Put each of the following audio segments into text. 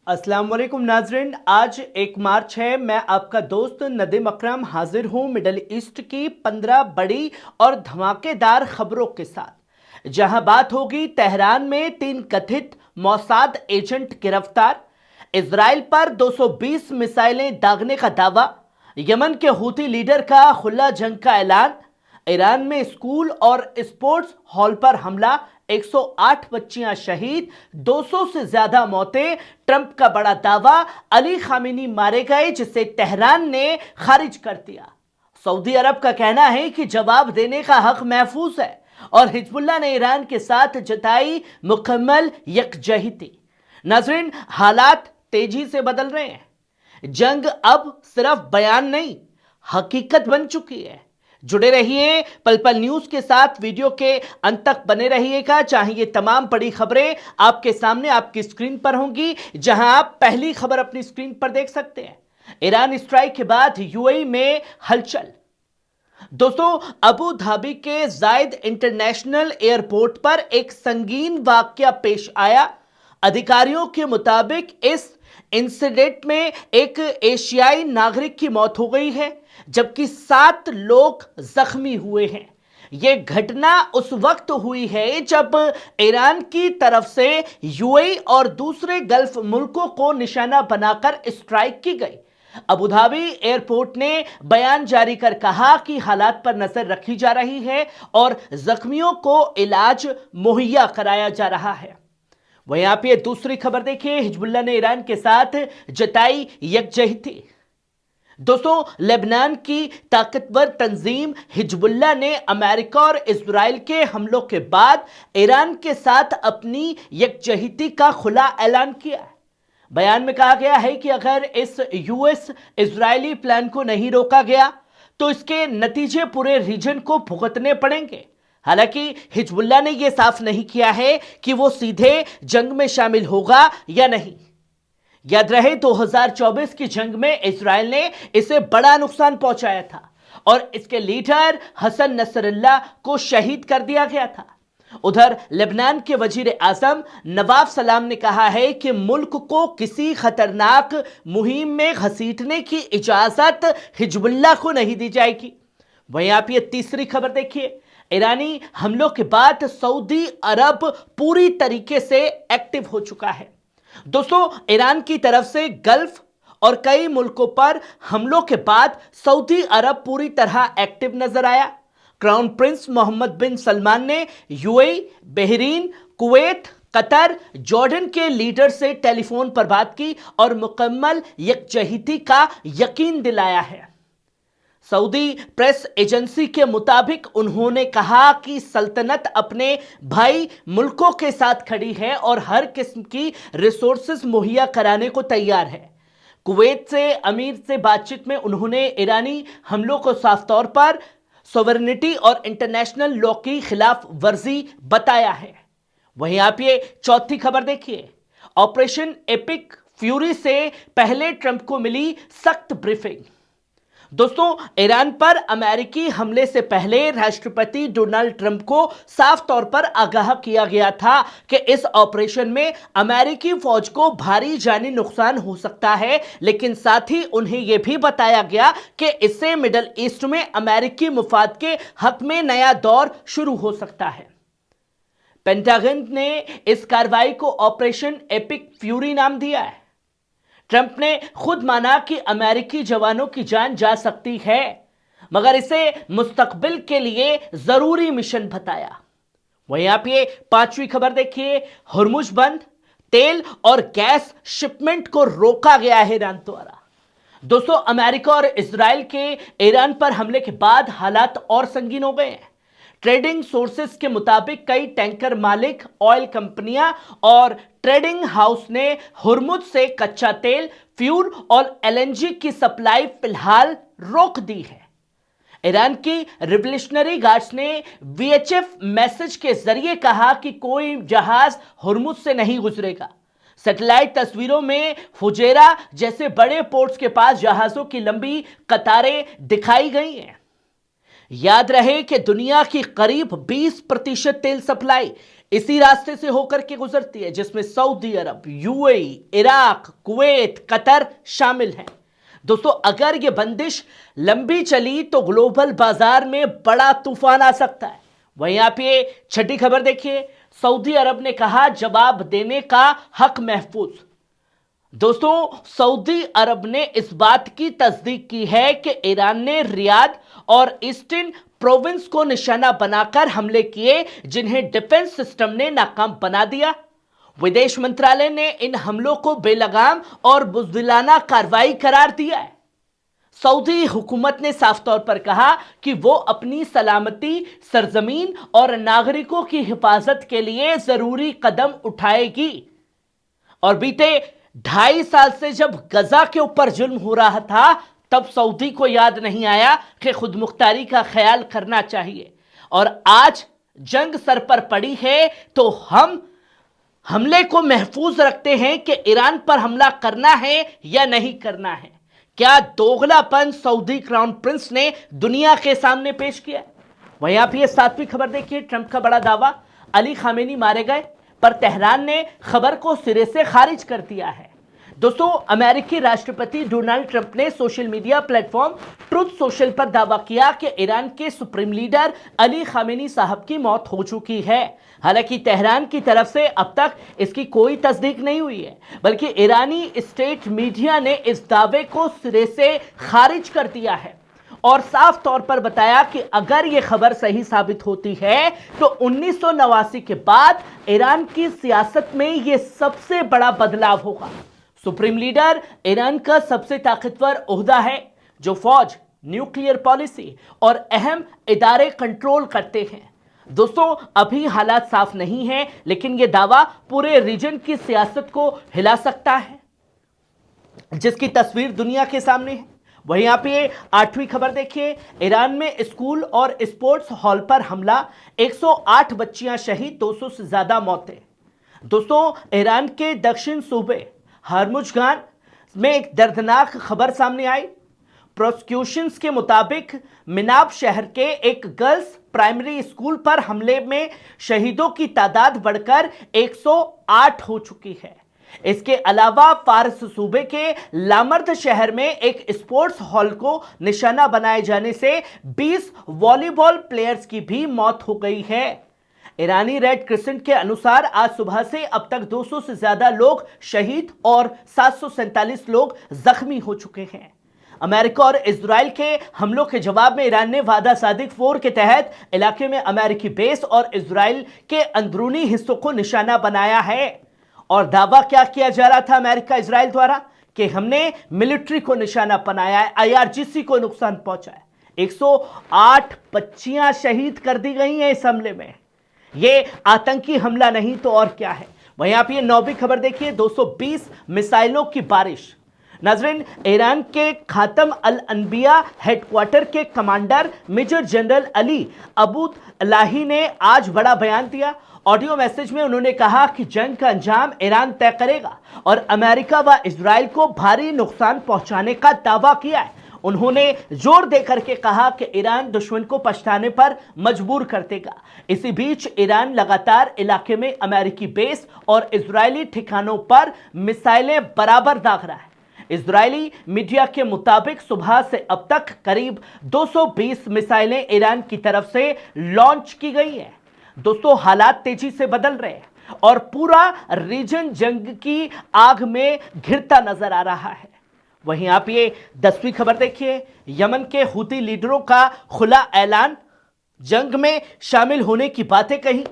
अस्सलाम वालेकुम नाजरीन। आज 1 मार्च है। मैं आपका दोस्त नदीम अकरम हाजिर हूं मिडल ईस्ट की 15 बड़ी और धमाकेदार खबरों के साथ, जहां बात होगी तेहरान में 3 कथित मोसाद एजेंट गिरफ्तार, इजराइल पर 220 मिसाइलें दागने का दावा, यमन के हूती लीडर का खुला जंग का ऐलान, ईरान में स्कूल और स्पोर्ट्स हॉल पर हमला, 108 बच्चियां शहीद, 200 से ज्यादा मौतें, ट्रंप का बड़ा दावा, अली खामेनी मारे गए जिसे तेहरान ने खारिज कर दिया। सऊदी अरब का कहना है कि जवाब देने का हक महफूज है और हिजबुल्लाह ने ईरान के साथ जताई मुकम्मल यकजहती। नाजरीन, हालात तेजी से बदल रहे हैं। जंग अब सिर्फ बयान नहीं, हकीकत बन चुकी है। जुड़े रहिए पल पल न्यूज के साथ, वीडियो के अंत तक बने रहिएगा। चाहे ये तमाम बड़ी खबरें आपके सामने आपकी स्क्रीन पर होंगी, जहां आप पहली खबर अपनी स्क्रीन पर देख सकते हैं। ईरान स्ट्राइक के बाद यूएई में हलचल। दोस्तों, अबू धाबी के जायद इंटरनेशनल एयरपोर्ट पर एक संगीन वाकया पेश आया। अधिकारियों के मुताबिक इस इंसिडेंट में एक एशियाई नागरिक की मौत हो गई है, जबकि 7 लोग जख्मी हुए हैं। यह घटना उस वक्त हुई है जब ईरान की तरफ से यूएई और दूसरे गल्फ मुल्कों को निशाना बनाकर स्ट्राइक की गई। अबुधाबी एयरपोर्ट ने बयान जारी कर कहा कि हालात पर नजर रखी जा रही है और जख्मियों को इलाज मुहैया कराया जा रहा है। वहीं आप ये दूसरी खबर देखिए, हिजबुल्लाह ने ईरान के साथ जताई यकजहती। दोस्तों, लेबनान की ताकतवर तंजीम हिजबुल्लाह ने अमेरिका और इजराइल के हमलों के बाद ईरान के साथ अपनी यकजहती का खुला ऐलान किया है। बयान में कहा गया है कि अगर इस यूएस इजरायली प्लान को नहीं रोका गया तो इसके नतीजे पूरे रीजन को भुगतने पड़ेंगे। हालांकि हिजबुल्लाह ने यह साफ नहीं किया है कि वो सीधे जंग में शामिल होगा या नहीं। याद रहे, 2024 की जंग में इजराइल ने इसे बड़ा नुकसान पहुंचाया था और इसके लीडर हसन नसरल्लाह को शहीद कर दिया गया था। उधर लेबनान के वजीर आजम नवाब सलाम ने कहा है कि मुल्क को किसी खतरनाक मुहिम में घसीटने की इजाजत हिजबुल्लाह को नहीं दी जाएगी। वहीं आप ये तीसरी खबर देखिए, ईरानी हमलों के बाद सऊदी अरब पूरी तरीके से एक्टिव हो चुका है। दोस्तों, ईरान की तरफ से गल्फ और कई मुल्कों पर हमलों के बाद सऊदी अरब पूरी तरह एक्टिव नजर आया। क्राउन प्रिंस मोहम्मद बिन सलमान ने UAE, Bahrain, Kuwait, Qatar, Jordan के लीडर से टेलीफोन पर बात की और मुकम्मल यकजहती का यकीन दिलाया है। सऊदी प्रेस एजेंसी के मुताबिक उन्होंने कहा कि सल्तनत अपने भाई मुल्कों के साथ खड़ी है और हर किस्म की रिसोर्सेज मुहैया कराने को तैयार है। कुवैत से अमीर से बातचीत में उन्होंने ईरानी हमलों को साफ तौर पर सॉवरेनिटी और इंटरनेशनल लॉ की खिलाफ वर्जी बताया है। वहीं आप ये चौथी खबर देखिए, ऑपरेशन एपिक फ्यूरी से पहले ट्रंप को मिली सख्त ब्रीफिंग। दोस्तों, ईरान पर अमेरिकी हमले से पहले राष्ट्रपति डोनाल्ड ट्रंप को साफ तौर पर आगाह किया गया था कि इस ऑपरेशन में अमेरिकी फौज को भारी जानी नुकसान हो सकता है, लेकिन साथ ही उन्हें यह भी बताया गया कि इससे मिडल ईस्ट में अमेरिकी मुफाद के हक में नया दौर शुरू हो सकता है। पेंटागन ने इस कार्रवाई को ऑपरेशन एपिक फ्यूरी नाम दिया है। ट्रंप ने खुद माना कि अमेरिकी जवानों की जान जा सकती है, मगर इसे मुस्तकबिल के लिए जरूरी मिशन बताया। वहीं आप ये पांचवी खबर देखिए, हुर्मुज बंद, तेल और गैस शिपमेंट को रोका गया है ईरान द्वारा। दोस्तों, अमेरिका और इजराइल के ईरान पर हमले के बाद हालात और संगीन हो गए हैं। ट्रेडिंग सोर्सेस के मुताबिक कई टैंकर मालिक, ऑयल कंपनियां और ट्रेडिंग हाउस ने हुर्मुज से कच्चा तेल, फ्यूल और एलएनजी की सप्लाई फिलहाल रोक दी है। ईरान की रिवोल्यूशनरी गार्ड्स ने वीएचएफ मैसेज के जरिए कहा कि कोई जहाज हुर्मुज से नहीं गुजरेगा। सैटेलाइट तस्वीरों में फुजेरा जैसे बड़े पोर्ट्स के पास जहाजों की लंबी कतारें दिखाई गई हैं। याद रहे कि दुनिया की करीब 20% तेल सप्लाई इसी रास्ते से होकर के गुजरती है, जिसमें सऊदी अरब, यूएई, इराक, कुवैत, कतर शामिल हैं। दोस्तों, अगर यह बंदिश लंबी चली तो ग्लोबल बाजार में बड़ा तूफान आ सकता है। वहीं आप ये छठी खबर देखिए, सऊदी अरब ने कहा जवाब देने का हक महफूज। दोस्तों, सऊदी अरब ने इस बात की तस्दीक की है कि ईरान ने रियाद और ईस्टर्न प्रोविंस को निशाना बनाकर हमले किए, जिन्हें डिफेंस सिस्टम ने नाकाम बना दिया। विदेश मंत्रालय ने इन हमलों को बेलगाम और बुज़दिलाना कार्रवाई करार दिया है। सऊदी हुकूमत ने साफ तौर पर कहा कि वो अपनी सलामती, सरजमीन और नागरिकों की हिफाजत के लिए जरूरी कदम उठाएगी। और बीते 2.5 साल से जब गजा के ऊपर जुल्म हो रहा था, तब सऊदी को याद नहीं आया कि खुद मुख्तारी का ख्याल करना चाहिए। और आज जंग सर पर पड़ी है तो हम हमले को महफूज रखते हैं कि ईरान पर हमला करना है या नहीं करना है। क्या दोगलापन सऊदी क्राउन प्रिंस ने दुनिया के सामने पेश किया। वहीं आप ये 7वीं खबर देखिए, ट्रंप का बड़ा दावा, अली खामेनी मारे गए, पर तेहरान ने खबर को सिरे से खारिज कर दिया है। दोस्तों, अमेरिकी राष्ट्रपति डोनाल्ड ट्रंप ने social media platform truth social पर दावा किया कि ईरान के सुप्रीम लीडर अली खामेनी साहब की मौत हो चुकी है। हालांकि तेहरान की तरफ से अब तक इसकी कोई तस्दीक नहीं हुई है, बल्कि ईरानी स्टेट मीडिया ने इस दावे को सिरे से खारिज कर दिया है और साफ तौर पर बताया कि अगर यह खबर सही साबित होती है तो 1989 के बाद ईरान की सियासत में यह सबसे बड़ा बदलाव होगा। सुप्रीम लीडर ईरान का सबसे ताकतवर ओहदा है, जो फौज, न्यूक्लियर पॉलिसी और अहम इदारे कंट्रोल करते हैं। दोस्तों, अभी हालात साफ नहीं हैं, लेकिन यह दावा पूरे रीजन की सियासत को हिला सकता है, जिसकी तस्वीर दुनिया के सामने है। वहीं आप ये 8वीं खबर देखिए, ईरान में स्कूल और स्पोर्ट्स हॉल पर हमला, 108 बच्चियां शहीद, 200 से ज्यादा मौतें। दोस्तों, ईरान के दक्षिण सूबे हरमुजगान में एक दर्दनाक खबर सामने आई। प्रोसिक्यूशंस के मुताबिक मिनाब शहर के एक गर्ल्स प्राइमरी स्कूल पर हमले में शहीदों की तादाद बढ़कर 108 हो चुकी है। इसके अलावा फारस सूबे के लामर्द शहर में एक स्पोर्ट्स हॉल को निशाना बनाए जाने से 20 वॉलीबॉल प्लेयर्स की भी मौत हो गई है। ईरानी रेड क्रिसेंट के अनुसार आज सुबह से अब तक 200 से ज्यादा लोग शहीद और 747 लोग जख्मी हो चुके हैं। अमेरिका और इजराइल के हमलों के जवाब में ईरान ने वादा सादिक 4 के तहत इलाके में अमेरिकी बेस और इजराइल के अंदरूनी हिस्सों को निशाना बनाया है। और दावा क्या किया जा रहा था अमेरिका इजराइल द्वारा कि हमने मिलिट्री को निशाना बनाया है, आईआरजीसी को नुकसान पहुंचा है। 108 बच्चियां शहीद कर दी गई हैं इस हमले में। यह आतंकी हमला नहीं तो और क्या है। वहीं आप ये 9वीं खबर देखिए, 220 मिसाइलों की बारिश। नाज़रीन, ईरान के खातम अल अनबिया हेडक्वार्टर के कमांडर मेजर जनरल अली अबूतलाही ने आज बड़ा बयान दिया। ऑडियो मैसेज में उन्होंने कहा कि जंग का अंजाम ईरान तय करेगा और अमेरिका व इजराइल को भारी नुकसान पहुंचाने का दावा किया है। उन्होंने जोर देकर के कहा कि ईरान दुश्मन को पछताने पर मजबूर कर देगा। इसी बीच ईरान लगातार इलाके में अमेरिकी बेस और इजरायली ठिकानों पर मिसाइलें बराबर दाग रहा है। इजरायली मीडिया के मुताबिक सुबह से अब तक करीब 220 मिसाइलें ईरान की तरफ से लॉन्च की गई हैं। दोस्तों, हालात तेजी से बदल रहे हैं और पूरा रीजन जंग की आग में घिरता नजर आ रहा है। वहीं आप ये 10वीं खबर देखिए, यमन के हूती लीडरों का खुला ऐलान, जंग में शामिल होने की बातें कही।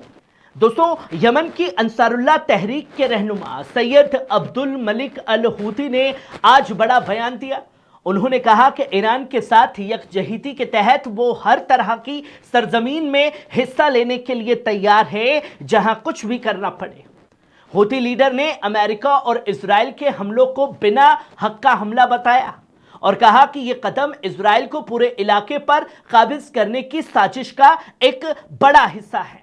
दोस्तों, यमन की अंसारुल्लाह तहरीक के रहनुमा सैयद अब्दुल मलिक अल हूती ने आज बड़ा बयान दिया। उन्होंने कहा कि ईरान के साथ यकजहती के तहत वो हर तरह की सरजमीन में हिस्सा लेने के लिए तैयार है, जहां कुछ भी करना पड़े। हूती लीडर ने अमेरिका और इजराइल के हमलों को बिना हक का हमला बताया और कहा कि यह कदम इजराइल को पूरे इलाके पर काबिज करने की साजिश का एक बड़ा हिस्सा है।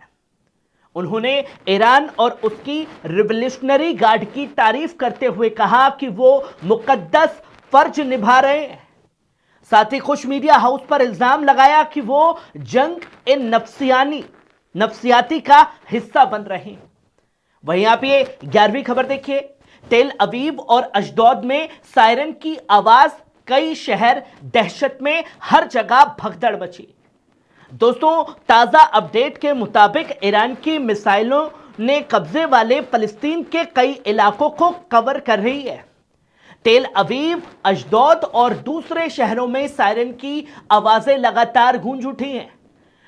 उन्होंने ईरान और उसकी रिवोल्यूशनरी गार्ड की तारीफ करते हुए कहा कि वो मुकद्दस फर्ज निभा रहे हैं। साथ ही खुश मीडिया हाउस पर इल्जाम लगाया कि वो जंग इन नफसियानी नफ्सियाती का हिस्सा बन रहे हैं। वहीं आप ये 11वीं खबर देखिए, तेल अवीव और अशदोद में सायरन की आवाज, कई शहर दहशत में, हर जगह भगदड़ मची। दोस्तों, ताजा अपडेट के मुताबिक ईरान की मिसाइलों ने कब्जे वाले फलस्तीन के कई इलाकों को कवर कर रही है। तेल अवीव, अशदोद और दूसरे शहरों में सायरन की आवाजें लगातार गूंज उठी हैं।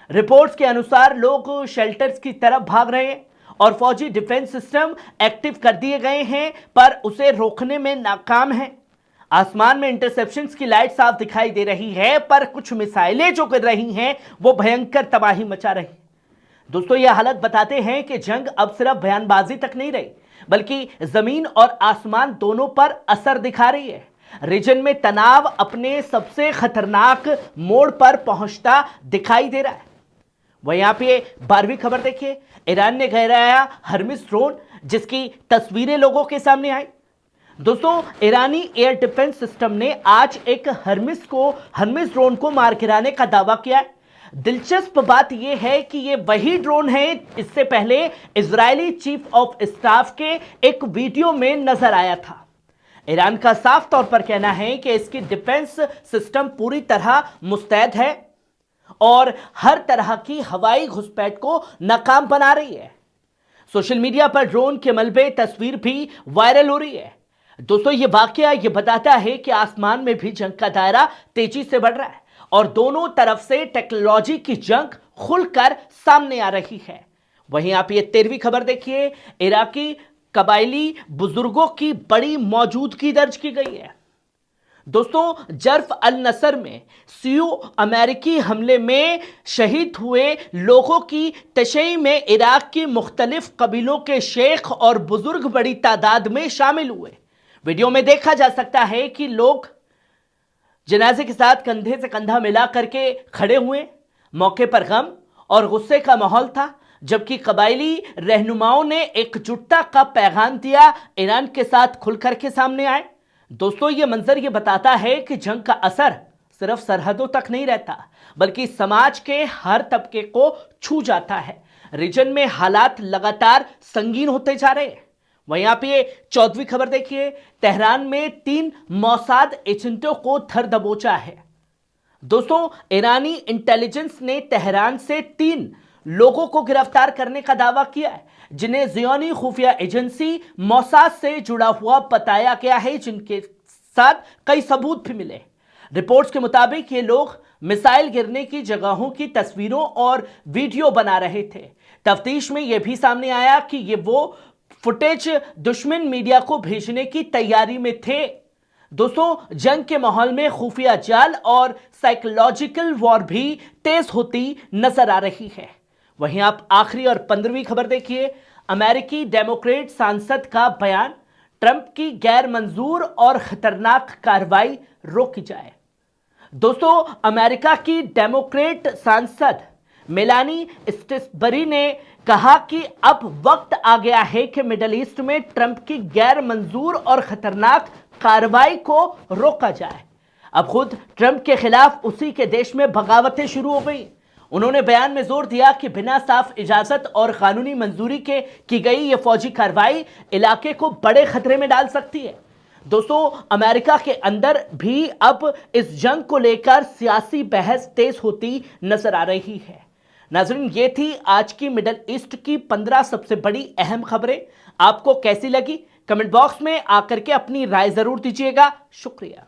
रिपोर्ट्स के अनुसार लोग शेल्टर्स की तरफ भाग रहे हैं और फौजी डिफेंस सिस्टम एक्टिव कर दिए गए हैं, पर उसे रोकने में नाकाम है। आसमान में इंटरसेप्शंस की लाइट साफ दिखाई दे रही है, पर कुछ मिसाइलें जो गिर रही हैं वो भयंकर तबाही मचा रही हैं। दोस्तों, ये हालत बताते हैं कि जंग अब सिर्फ बयानबाजी तक नहीं रही, बल्कि जमीन और आसमान दोनों पर असर दिखा रही है। रीजन में तनाव अपने सबसे खतरनाक मोड़ पर पहुंचता दिखाई दे रहा है। वहीं आप ये 12वीं खबर देखिए, ईरान ने गिराया हर्मिस ड्रोन, जिसकी तस्वीरें लोगों के सामने आई। दोस्तों, ईरानी एयर डिफेंस सिस्टम ने आज एक हर्मिस ड्रोन को मार गिराने का दावा किया है। दिलचस्प बात यह है कि यह वही ड्रोन है इससे पहले इजरायली चीफ ऑफ स्टाफ के एक वीडियो में नजर आया था। ईरान का साफ तौर पर कहना है कि इसकी डिफेंस सिस्टम पूरी तरह मुस्तैद है और हर तरह की हवाई घुसपैठ को नाकाम बना रही है। सोशल मीडिया पर ड्रोन के मलबे तस्वीर भी वायरल हो रही है। दोस्तों, यह वाकया यह बताता है कि आसमान में भी जंग का दायरा तेजी से बढ़ रहा है और दोनों तरफ से टेक्नोलॉजी की जंग खुलकर सामने आ रही है। वहीं आप ये 13वीं खबर देखिए, इराकी कबायली बुजुर्गों की बड़ी मौजूदगी दर्ज की गई है। दोस्तों, जर्फ अल नसर में सीयू अमेरिकी हमले में शहीद हुए लोगों की तशय्युई में इराक की मुख्तलिफ कबीलों के शेख और बुजुर्ग बड़ी तादाद में शामिल हुए। वीडियो में देखा जा सकता है कि लोग जनाजे के साथ कंधे से कंधा मिला करके खड़े हुए। मौके पर गम और गुस्से का माहौल था, जबकि कबायली रहनुमाओं ने एकजुटता का पैगाम दिया, ईरान के साथ खुलकर के सामने आए। दोस्तों, यह मंजर यह बताता है कि जंग का असर सिर्फ सरहदों तक नहीं रहता, बल्कि समाज के हर तबके को छू जाता है। रीजन में हालात लगातार संगीन होते जा रहे हैं। वहीं आप ये 14वीं खबर देखिए, तेहरान में 3 मोसाद एजेंटों को धर दबोचा है। दोस्तों, ईरानी इंटेलिजेंस ने तेहरान से 3 लोगों को गिरफ्तार करने का दावा किया है, जिन्हें ज़ियोनी खुफिया एजेंसी मोसाद से जुड़ा हुआ बताया गया है, जिनके साथ कई सबूत भी मिले। रिपोर्ट्स के मुताबिक ये लोग मिसाइल गिरने की जगहों की तस्वीरों और वीडियो बना रहे थे। तफ्तीश में यह भी सामने आया कि ये वो फुटेज दुश्मन मीडिया को भेजने की तैयारी में थे। दोस्तों, जंग के माहौल में खुफिया जाल और साइकोलॉजिकल वॉर भी तेज होती नजर आ रही है। वहीं आप आखिरी और 15वीं खबर देखिए, अमेरिकी डेमोक्रेट सांसद का बयान, ट्रंप की गैर मंजूर और खतरनाक कार्रवाई रोकी जाए। दोस्तों, अमेरिका की डेमोक्रेट सांसद मेलानी स्टिसबरी ने कहा कि अब वक्त आ गया है कि मिडिल ईस्ट में ट्रंप की गैर मंजूर और खतरनाक कार्रवाई को रोका जाए। अब खुद ट्रंप के खिलाफ उसी के देश में बगावतें शुरू हो गई। उन्होंने बयान में जोर दिया कि बिना साफ इजाजत और कानूनी मंजूरी के की गई यह फौजी कार्रवाई इलाके को बड़े खतरे में डाल सकती है। दोस्तों, अमेरिका के अंदर भी अब इस जंग को लेकर सियासी बहस तेज होती नजर आ रही है। नाज़रीन, ये थी आज की मिडिल ईस्ट की 15 सबसे बड़ी अहम खबरें। आपको कैसी लगी? कमेंट बॉक्स में आकर के अपनी राय जरूर दीजिएगा। शुक्रिया।